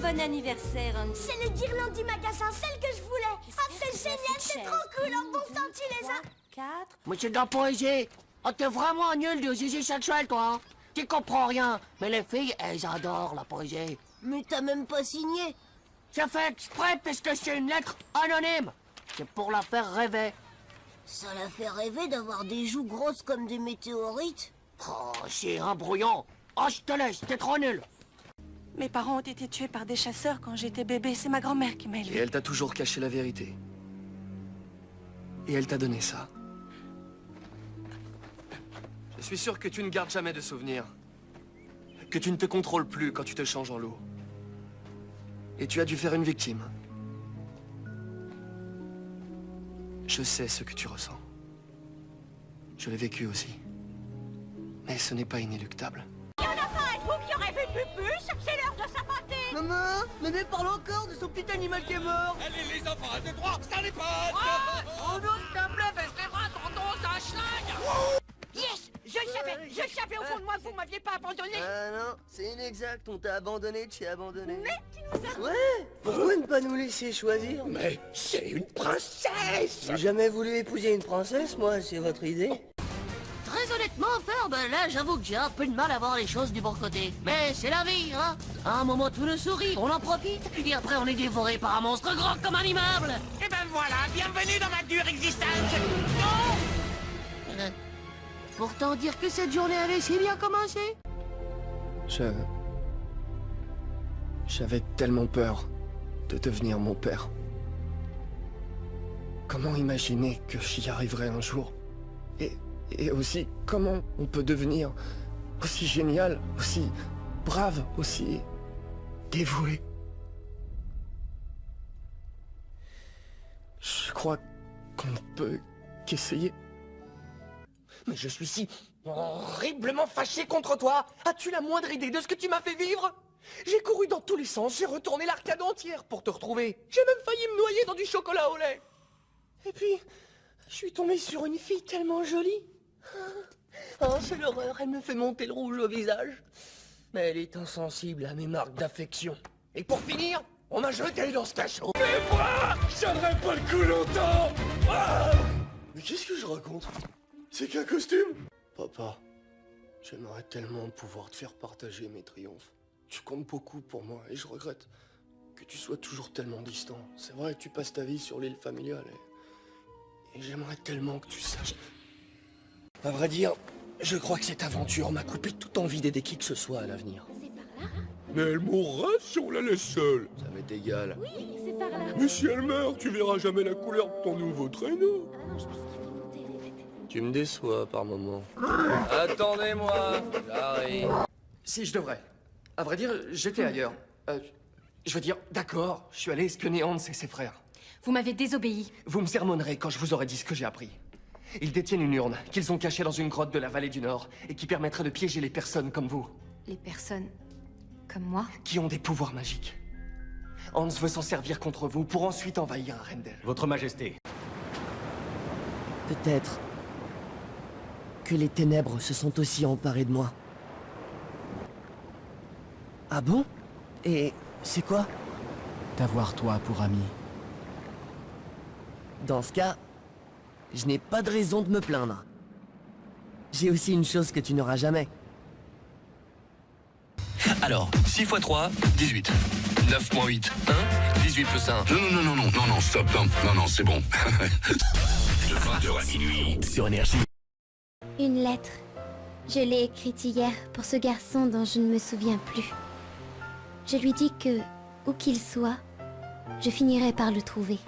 bon anniversaire, Hans. C'est les guirlandes du magasin, celle que je voulais. Ah, c'est génial, c'est trop cool. En bon temps, tu les as. 4. Monsieur de la poésie, oh, t'es vraiment nul de zizi sexuel, toi. Hein. Tu comprends rien, mais les filles, elles adorent la poésie. Mais t'as même pas signé. C'est fait exprès puisque c'est une lettre anonyme. C'est pour la faire rêver. Ça la fait rêver d'avoir des joues grosses comme des météorites. Oh, c'est un brouillon. Oh, je te laisse, t'es trop nul. Mes parents ont été tués par des chasseurs quand j'étais bébé. C'est ma grand-mère qui m'a Et élevée. elle t'a toujours caché la vérité. Et elle t'a donné ça. Je suis sûr que tu ne gardes jamais de souvenirs. Que tu ne te contrôles plus quand tu te changes en loup. Et tu as dû faire une victime. Je sais ce que tu ressens. Je l'ai vécu aussi. Mais ce n'est pas inéluctable. Il y en a pas un trou qui aurait vu Pupus. C'est l'heure de s'apporter. Maman, Mémé parle encore de son petit animal qui est mort. Allez les enfants, de droit, ça les passe. Oh non, c'est un bluff, elle serait rare, tonton, c'est un schlingue. Yes, je savais au fond de moi que vous m'aviez pas abandonné. Ah non, c'est inexact, on t'a abandonné, tu es abandonné. Mais tu nous as... Ouais, pourquoi ne pas nous laisser choisir? Mais c'est une princesse. J'ai jamais voulu épouser une princesse, moi, c'est votre idée? Très honnêtement, Ferb, là, j'avoue que j'ai un peu de mal à voir les choses du bon côté. Mais c'est la vie, hein. À un moment, tout nous sourit, on en profite. Et après, on est dévoré par un monstre grand comme un immeuble. Et ben voilà, bienvenue dans ma dure existence. Euh, Pourtant, dire que cette journée avait si bien commencé. J'avais tellement peur de devenir mon père. Comment imaginer que j'y arriverais un jour? Et aussi, comment on peut devenir aussi génial, aussi brave, aussi dévoué? Je crois qu'on ne peut qu'essayer. Mais je suis si horriblement fâché contre toi. As-tu la moindre idée de ce que tu m'as fait vivre? J'ai couru dans tous les sens, j'ai retourné l'arcade entière pour te retrouver. J'ai même failli me noyer dans du chocolat au lait. Et puis, je suis tombé sur une fille tellement jolie. Oh, c'est l'horreur, elle me fait monter le rouge au visage. Mais elle est insensible à mes marques d'affection. Et pour finir, on m'a jeté dans ce cachot. Mais moi, je tiendrai pas le coup longtemps. Ah! Mais qu'est-ce que je raconte? C'est qu'un costume? Papa, j'aimerais tellement pouvoir te faire partager mes triomphes. Tu comptes beaucoup pour moi et je regrette que tu sois toujours tellement distant. C'est vrai que tu passes ta vie sur l'île familiale et j'aimerais tellement que tu saches. À vrai dire, je crois que cette aventure m'a coupé toute envie d'aider qui que ce soit à l'avenir. Mais elle mourra si on la laisse seule. Ça m'est égal. Mais si elle meurt, tu verras jamais la couleur de ton nouveau traîneau. Tu me déçois par moments. Attendez-moi, j'arrive. Si je devrais. À vrai dire, j'étais ailleurs. Je veux dire, d'accord, je suis allé espionner Hans et ses frères. Vous m'avez désobéi. Vous me sermonnerez quand je vous aurai dit ce que j'ai appris. Ils détiennent une urne qu'ils ont cachée dans une grotte de la vallée du Nord et qui permettrait de piéger les personnes comme vous. Les personnes comme moi? Qui ont des pouvoirs magiques. Hans veut s'en servir contre vous pour ensuite envahir Arendelle. Votre Majesté. Peut-être que les ténèbres se sont aussi emparées de moi. Ah bon? Et c'est quoi? T'avoir toi pour ami. Dans ce cas, je n'ai pas de raison de me plaindre. J'ai aussi une chose que tu n'auras jamais. Alors, 6 x 3, 18. 9 moins 8, 1. 18 plus 1. Non, stop, non, c'est bon. De 20h à minuit. Sur Énergie. Une lettre. Je l'ai écrite hier pour ce garçon dont je ne me souviens plus. Je lui dis que, où qu'il soit, je finirai par le trouver.